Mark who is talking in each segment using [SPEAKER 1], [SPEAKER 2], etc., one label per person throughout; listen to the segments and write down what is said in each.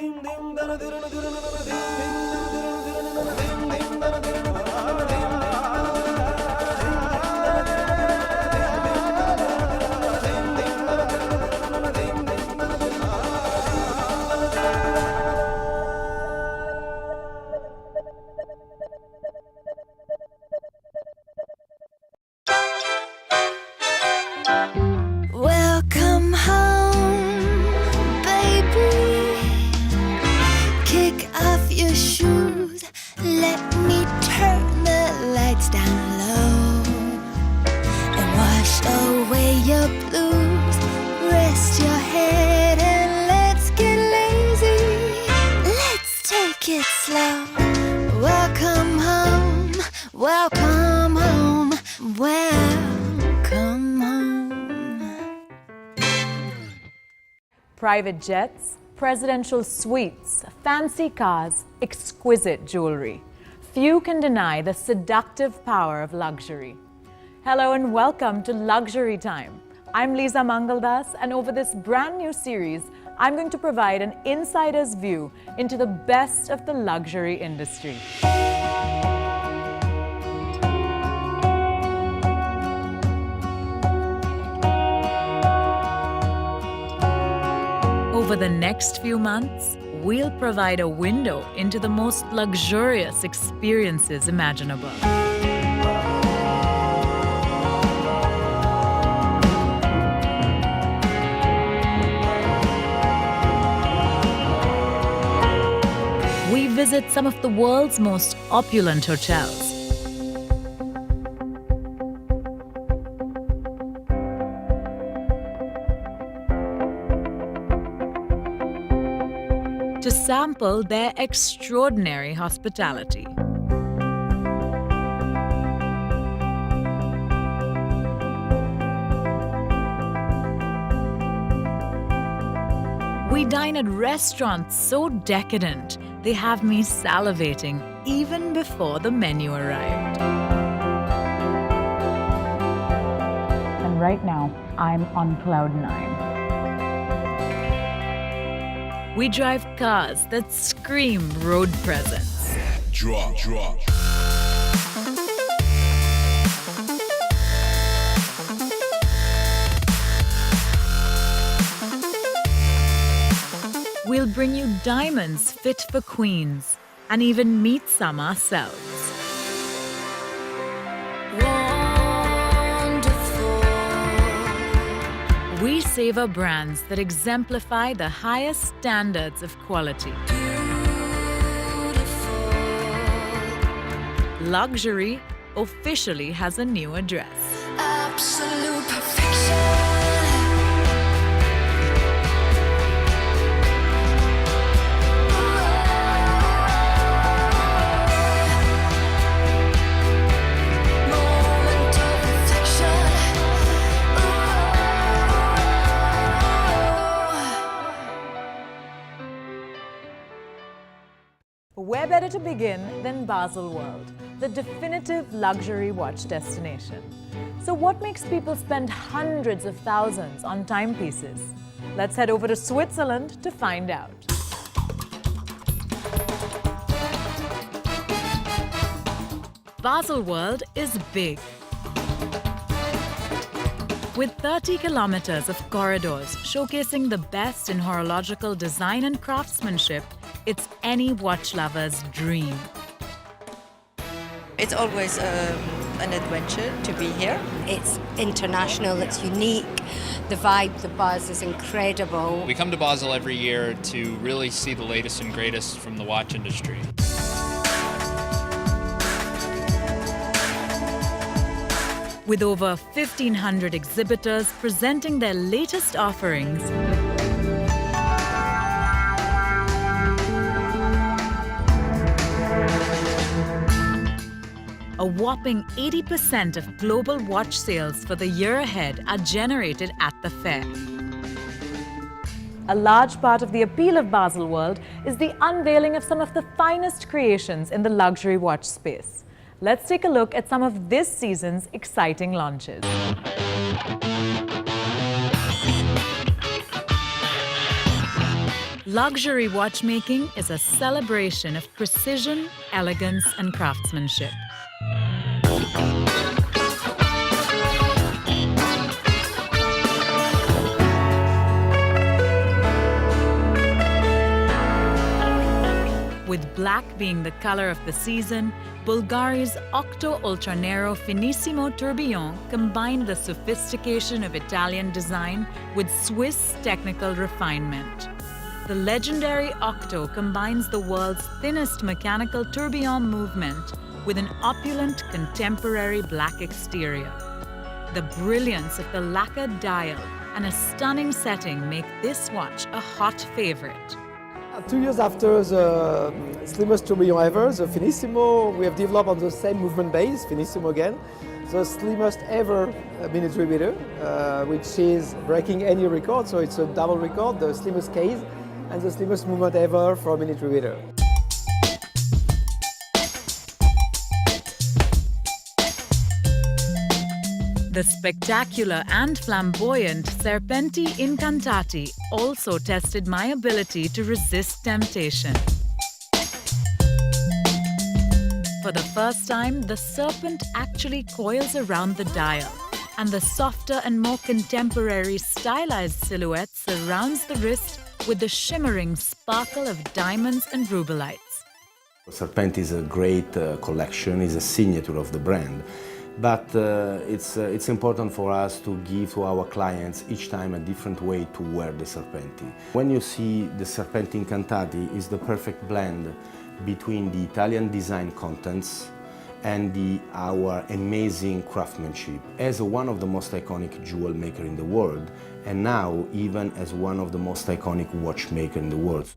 [SPEAKER 1] Welcome home, baby. Kick off your shoes. Let me turn the lights down low and wash away your blues. Rest your head and let's get lazy. Let's take it slow. Welcome home, welcome home, welcome home.
[SPEAKER 2] Private jets, presidential suites, fancy cars, exquisite jewelry. Few can deny the seductive power of luxury. Hello and welcome to Luxury Time. I'm Lisa Mangaldas, and over this brand new series, I'm going to provide an insider's view into the best of the luxury industry. Over the next few months, we'll provide a window into the most luxurious experiences imaginable. We visit some of the world's most opulent hotels. To sample their extraordinary hospitality. We dine at restaurants so decadent, they have me salivating even before the menu arrived. And right now, I'm on cloud 9. We drive cars that scream road presence.
[SPEAKER 3] Drop.
[SPEAKER 2] We'll bring you diamonds fit for queens and even meet some ourselves. We savor brands that exemplify the highest standards of quality. Luxury officially has a new address.
[SPEAKER 1] Absolute perfection.
[SPEAKER 2] Where better to begin than Baselworld, the definitive luxury watch destination. So what makes people spend hundreds of thousands on timepieces? Let's head over to Switzerland to find out. Baselworld is big. With 30 kilometers of corridors showcasing the best in horological design and craftsmanship, it's any watch lover's dream.
[SPEAKER 4] It's always an adventure to be here.
[SPEAKER 5] It's international, it's unique. The vibe, the buzz is incredible.
[SPEAKER 6] We come to Basel every year to really see the latest and greatest from the watch industry.
[SPEAKER 2] With over 1,500 exhibitors presenting their latest offerings, a whopping 80% of global watch sales for the year ahead are generated at the fair. A large part of the appeal of Baselworld is the unveiling of some of the finest creations in the luxury watch space. Let's take a look at some of this season's exciting launches. Luxury watchmaking is a celebration of precision, elegance, and craftsmanship. With black being the color of the season, Bulgari's Octo Ultranero Finissimo Tourbillon combined the sophistication of Italian design with Swiss technical refinement. The legendary Octo combines the world's thinnest mechanical tourbillon movement with an opulent contemporary black exterior. The brilliance of the lacquered dial and a stunning setting make this watch a hot favorite.
[SPEAKER 3] 2 years after the slimmest tourbillon ever, the Finissimo, we have developed on the same movement base, Finissimo again, the slimmest ever minute repeater, which is breaking any record, so it's a double record, the slimmest case and the slimmest movement ever for a minute repeater.
[SPEAKER 2] The spectacular and flamboyant Serpenti Incantati also tested my ability to resist temptation. For the first time, the serpent actually coils around the dial, and the softer and more contemporary stylized silhouette surrounds the wrist with the shimmering sparkle of diamonds and rubelites.
[SPEAKER 7] Serpenti is a great collection, is a signature of the brand. But it's important for us to give to our clients each time a different way to wear the Serpenti. When you see the Serpenti Incantati, is the perfect blend between the Italian design contents and our amazing craftsmanship. As one of the most iconic jewel maker in the world, and now even as one of the most iconic watchmaker in the world.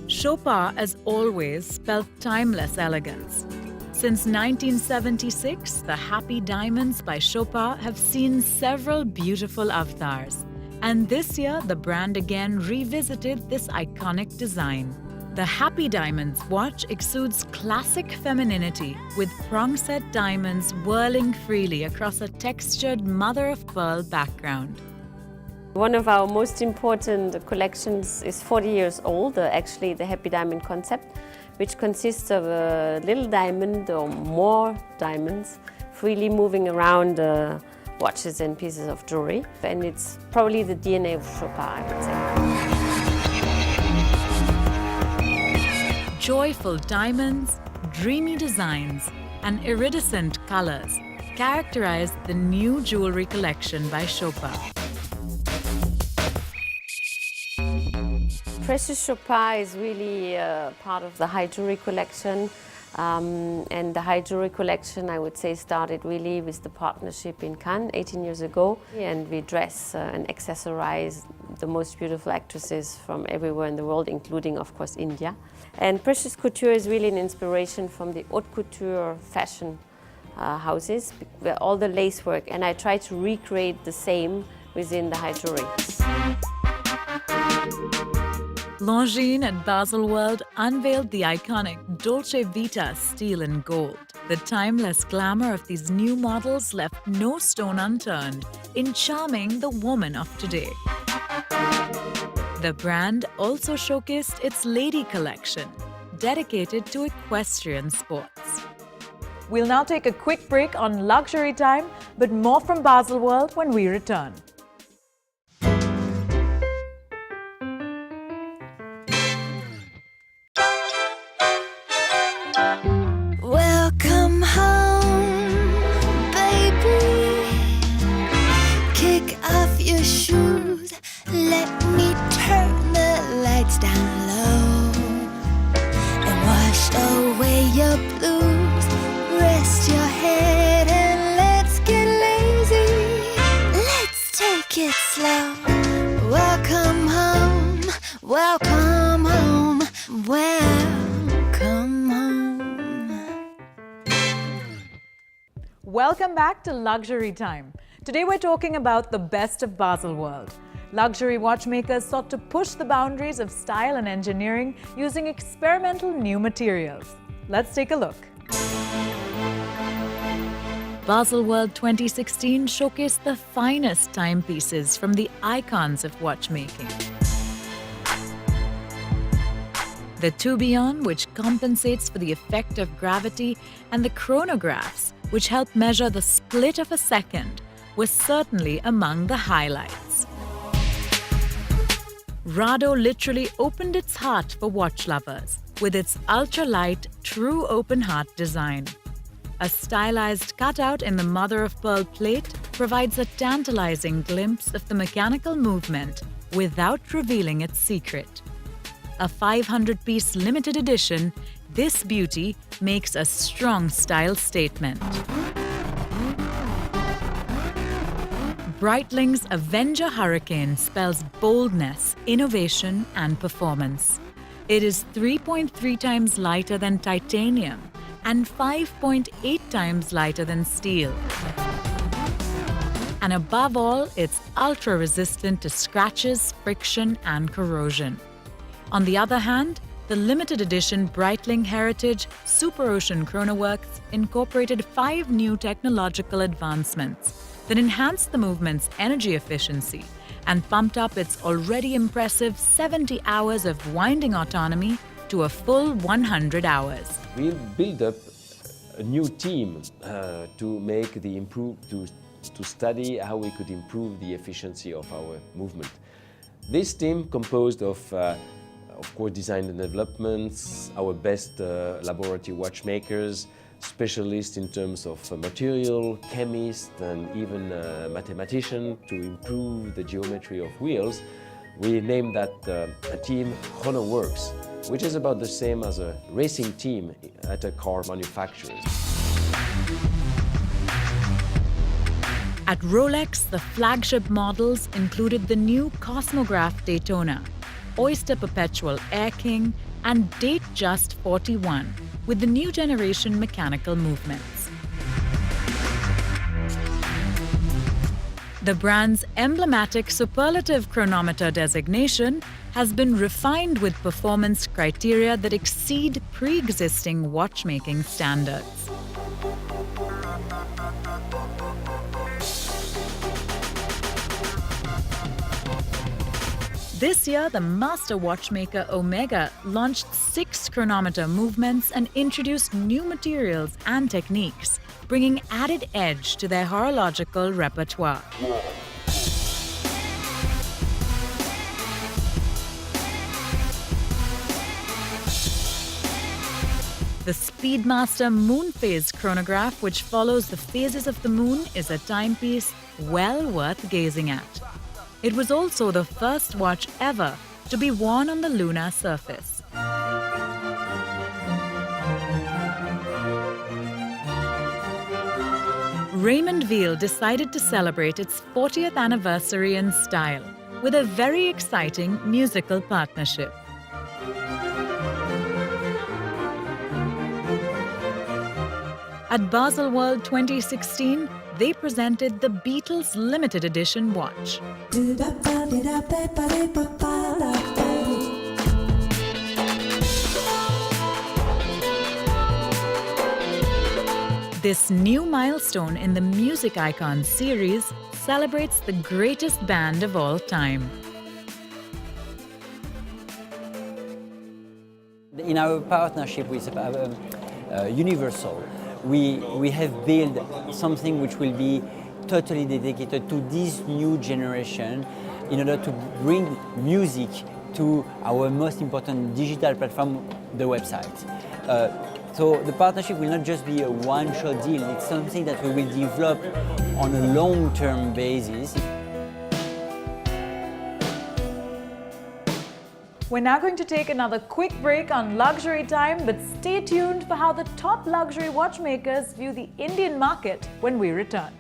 [SPEAKER 2] Chopin, as always, spelled timeless elegance. Since 1976, the Happy Diamonds by Chopin have seen several beautiful avatars. And this year, the brand again revisited this iconic design. The Happy Diamonds watch exudes classic femininity with prong-set diamonds whirling freely across a textured mother-of-pearl background.
[SPEAKER 8] One of our most important collections is 40 years old, actually the Happy Diamond concept, which consists of a little diamond or more diamonds freely moving around watches and pieces of jewelry. And it's probably the DNA of Chopin, I would say.
[SPEAKER 2] Joyful diamonds, dreamy designs, and iridescent colors characterize the new jewelry collection by Chopin.
[SPEAKER 8] Precious Chopin is really part of the high jewelry collection, and the high jewelry collection, I would say, started really with the partnership in Cannes 18 years ago, and we dress and accessorize the most beautiful actresses from everywhere in the world, including, of course, India. And Precious Couture is really an inspiration from the haute couture fashion houses, where all the lace work, and I try to recreate the same within the high jewelry.
[SPEAKER 2] Longines at Baselworld unveiled the iconic Dolce Vita steel and gold. The timeless glamour of these new models left no stone unturned in charming the woman of today. The brand also showcased its lady collection, dedicated to equestrian sports. We'll now take a quick break on Luxury Time, but more from Baselworld when we return.
[SPEAKER 1] Welcome home, baby. Kick off your shoes. Let me turn the lights down low and wash away your blues. Rest your head and let's get lazy. Let's take it slow. Welcome home, welcome home, welcome home.
[SPEAKER 2] Welcome back to Luxury Time. Today we're talking about the best of Baselworld. Luxury watchmakers sought to push the boundaries of style and engineering using experimental new materials. Let's take a look. Baselworld 2016 showcased the finest timepieces from the icons of watchmaking. The tourbillon, which compensates for the effect of gravity, and the chronographs, which help measure the split of a second, were certainly among the highlights. Rado literally opened its heart for watch lovers with its ultra-light, true open-heart design. A stylized cutout in the mother-of-pearl plate provides a tantalizing glimpse of the mechanical movement without revealing its secret. A 500-piece limited edition, this beauty makes a strong style statement. Breitling's Avenger Hurricane spells boldness, innovation, and performance. It is 3.3 times lighter than titanium and 5.8 times lighter than steel. And above all, it's ultra-resistant to scratches, friction, and corrosion. On the other hand, the limited edition Breitling Heritage Super Ocean Chronoworks incorporated 5 new technological advancements that enhanced the movement's energy efficiency and pumped up its already impressive 70 hours of winding autonomy to a full 100 hours.
[SPEAKER 9] We built up a new team to study how we could improve the efficiency of our movement. This team composed of course, design and developments, our best laboratory watchmakers, specialists in terms of material, chemists, and even mathematicians to improve the geometry of wheels. We named that a team HonorWorks, which is about the same as a racing team at a car manufacturer.
[SPEAKER 2] At Rolex, the flagship models included the new Cosmograph Daytona, Oyster Perpetual Air King, and Datejust 41, with the new generation mechanical movements. The brand's emblematic superlative chronometer designation has been refined with performance criteria that exceed pre-existing watchmaking standards. This year, the master watchmaker Omega launched 6 chronometer movements and introduced new materials and techniques, bringing added edge to their horological repertoire. The Speedmaster Moon Phase chronograph, which follows the phases of the moon, is a timepiece well worth gazing at. It was also the first watch ever to be worn on the lunar surface. Raymond Weil decided to celebrate its 40th anniversary in style with a very exciting musical partnership. At Baselworld 2016, they presented the Beatles limited edition watch. This new milestone in the Music Icons series celebrates the greatest band of all time.
[SPEAKER 10] In our partnership with Universal, we have built something which will be totally dedicated to this new generation in order to bring music to our most important digital platform, the website. So the partnership will not just be a one-shot deal, it's something that we will develop on a long-term basis.
[SPEAKER 2] We're now going to take another quick break on Luxury Time, but stay tuned for how the top luxury watchmakers view the Indian market when we return.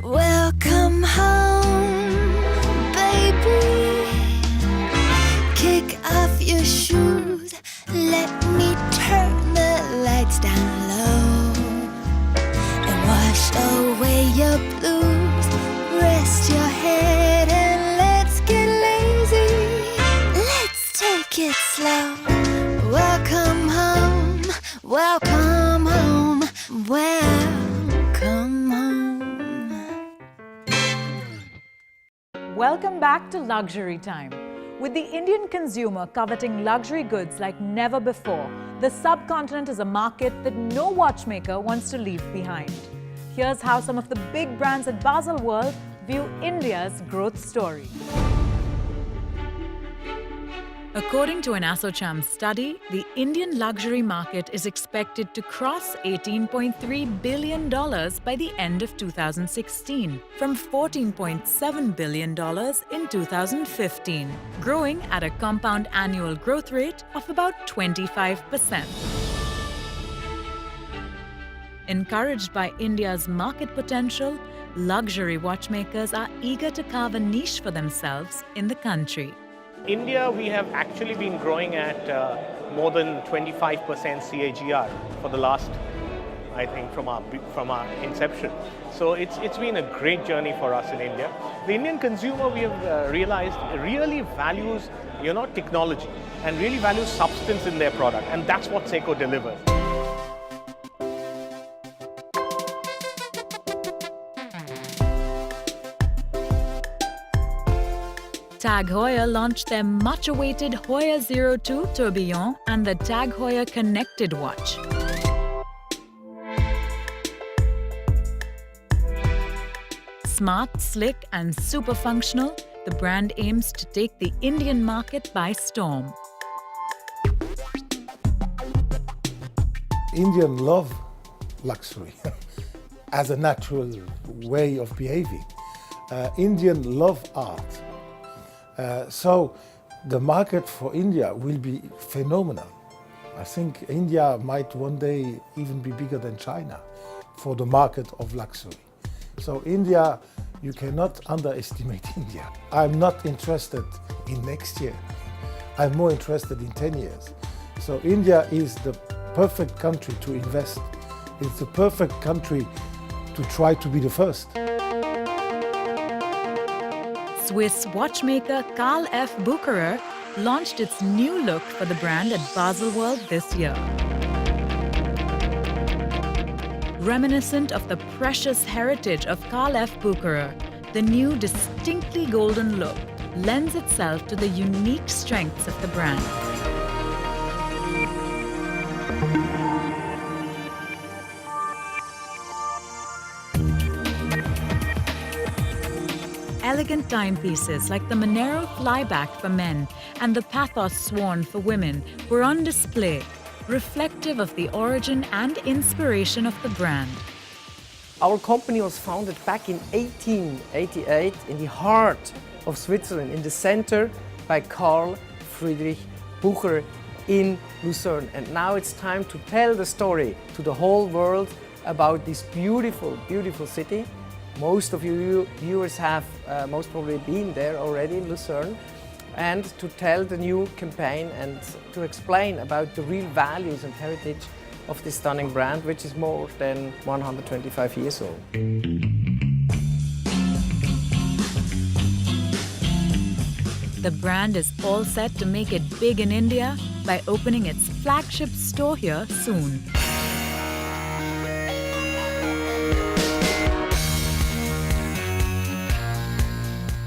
[SPEAKER 1] Welcome home, baby. Kick off your shoes. Let me turn the lights down low and wash away your blues. Rest your head and let's get lazy. Let's
[SPEAKER 2] Welcome back to Luxury Time. With the Indian consumer coveting luxury goods like never before, the subcontinent is a market that no watchmaker wants to leave behind. Here's how some of the big brands at Baselworld view India's growth story. According to an ASSOCHAM study, the Indian luxury market is expected to cross $18.3 billion by the end of 2016, from $14.7 billion in 2015, growing at a compound annual growth rate of about 25%. Encouraged by India's market potential, luxury watchmakers are eager to carve a niche for themselves in the country.
[SPEAKER 11] India, we have actually been growing at more than 25% CAGR for the last, I think, from our inception. So it's been a great journey for us in India. The Indian consumer, we have realized, really values technology and really values substance in their product, and that's what Seiko delivers.
[SPEAKER 2] TAG Heuer launched their much-awaited Heuer 02 Tourbillon and the TAG Heuer Connected Watch. Smart, slick and super functional, the brand aims to take the Indian market by storm.
[SPEAKER 12] Indians love luxury as a natural way of behaving. Indians love art. So the market for India will be phenomenal. I think India might one day even be bigger than China for the market of luxury. So India, you cannot underestimate India. I'm not interested in next year. I'm more interested in 10 years. So India is the perfect country to invest. It's the perfect country to try to be the first.
[SPEAKER 2] Swiss watchmaker Karl F. Bucherer launched its new look for the brand at Baselworld this year. Reminiscent of the precious heritage of Karl F. Bucherer, the new distinctly golden look lends itself to the unique strengths of the brand. Elegant timepieces like the Monero Flyback for men and the Pathos Swan for women were on display, reflective of the origin and inspiration of the brand.
[SPEAKER 13] Our company was founded back in 1888 in the heart of Switzerland, in the center, by Karl Friedrich Bucherer in Lucerne. And now it's time to tell the story to the whole world about this beautiful, beautiful city. Most of you viewers have most probably been there already in Lucerne, and to tell the new campaign and to explain about the real values and heritage of this stunning brand, which is more than 125 years old.
[SPEAKER 2] The brand is all set to make it big in India by opening its flagship store here soon.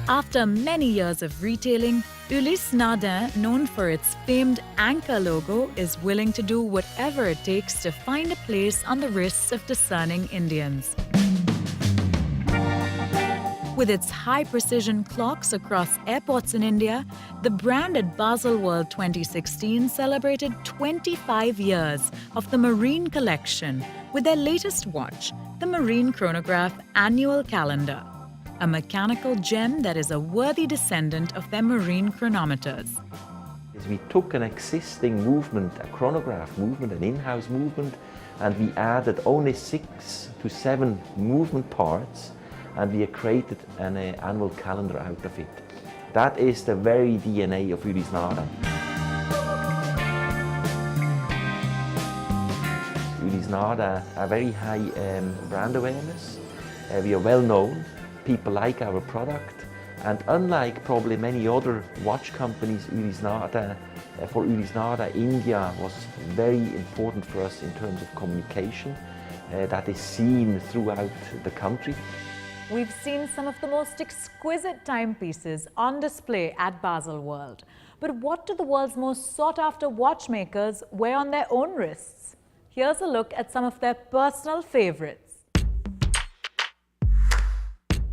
[SPEAKER 2] After many years of retailing, Ulysse Nardin, known for its famed anchor logo, is willing to do whatever it takes to find a place on the wrists of discerning Indians. With its high-precision clocks across airports in India, the brand at Baselworld 2016 celebrated 25 years of the Marine collection with their latest watch, the Marine Chronograph Annual Calendar, a mechanical gem that is a worthy descendant of their marine chronometers.
[SPEAKER 14] We took an existing movement, a chronograph movement, an in-house movement, and we added only 6 to 7 movement parts, and we created an annual calendar out of it. That is the very DNA of Ulysse Nardin. Ulysse Nardin, a very high brand awareness. We are well known. People like our product, and unlike probably many other watch companies, for Ulysse Nardin, India was very important for us in terms of communication that is seen throughout the country.
[SPEAKER 2] we've seen some of the most exquisite timepieces on display at Baselworld. But what do the world's most sought-after watchmakers wear on their own wrists? Here's a look at some of their personal favorites.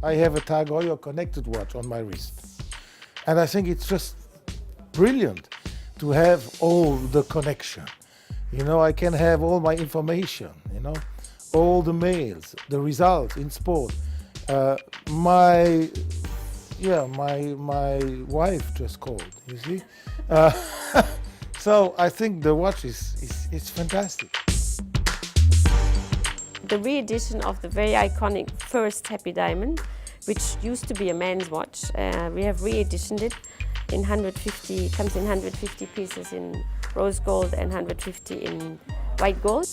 [SPEAKER 12] I have a Tag Heuer connected watch on my wrist. And I think it's just brilliant to have all the connection. You know, I can have all my information, you know, all the mails, the results in sport. My wife just called, you see. So I think the watch is fantastic.
[SPEAKER 8] The re-edition of the very iconic first Happy Diamond, which used to be a man's watch, we have re-editioned it in 150, comes in 150 pieces in rose gold and 150 in white gold.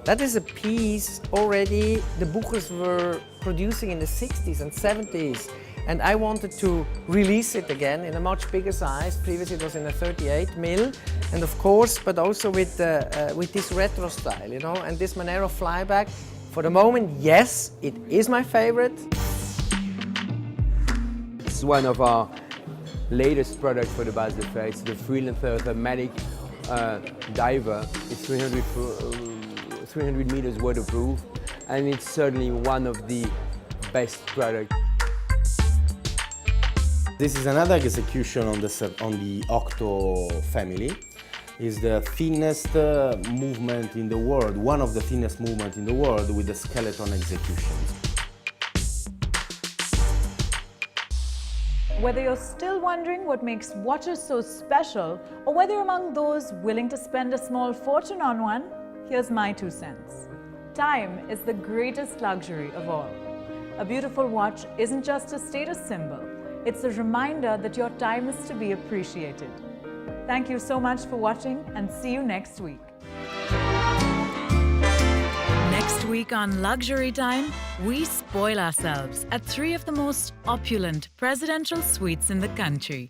[SPEAKER 13] That is a piece already the Buchers were producing in the 60s and 70s, and I wanted to release it again in a much bigger size. Previously it was in a 38 mil, and of course, but also with this retro style, you know, and this Monero flyback. For the moment, yes, it is my favorite.
[SPEAKER 15] It's one of our latest products for the Basel Fair. It's the Freeland Thermatic diver. It's 300 meters waterproof, and it's certainly one of the best products.
[SPEAKER 7] This is another execution on the Octo family. It's the thinnest movement in the world, one of the thinnest movements in the world with the skeleton execution.
[SPEAKER 2] Whether you're still wondering what makes watches so special, or whether you're among those willing to spend a small fortune on one, here's my 2 cents. Time is the greatest luxury of all. A beautiful watch isn't just a status symbol, it's a reminder that your time is to be appreciated. Thank you so much for watching, and see you next week. Next week on Luxury Time, we spoil ourselves at 3 of the most opulent presidential suites in the country.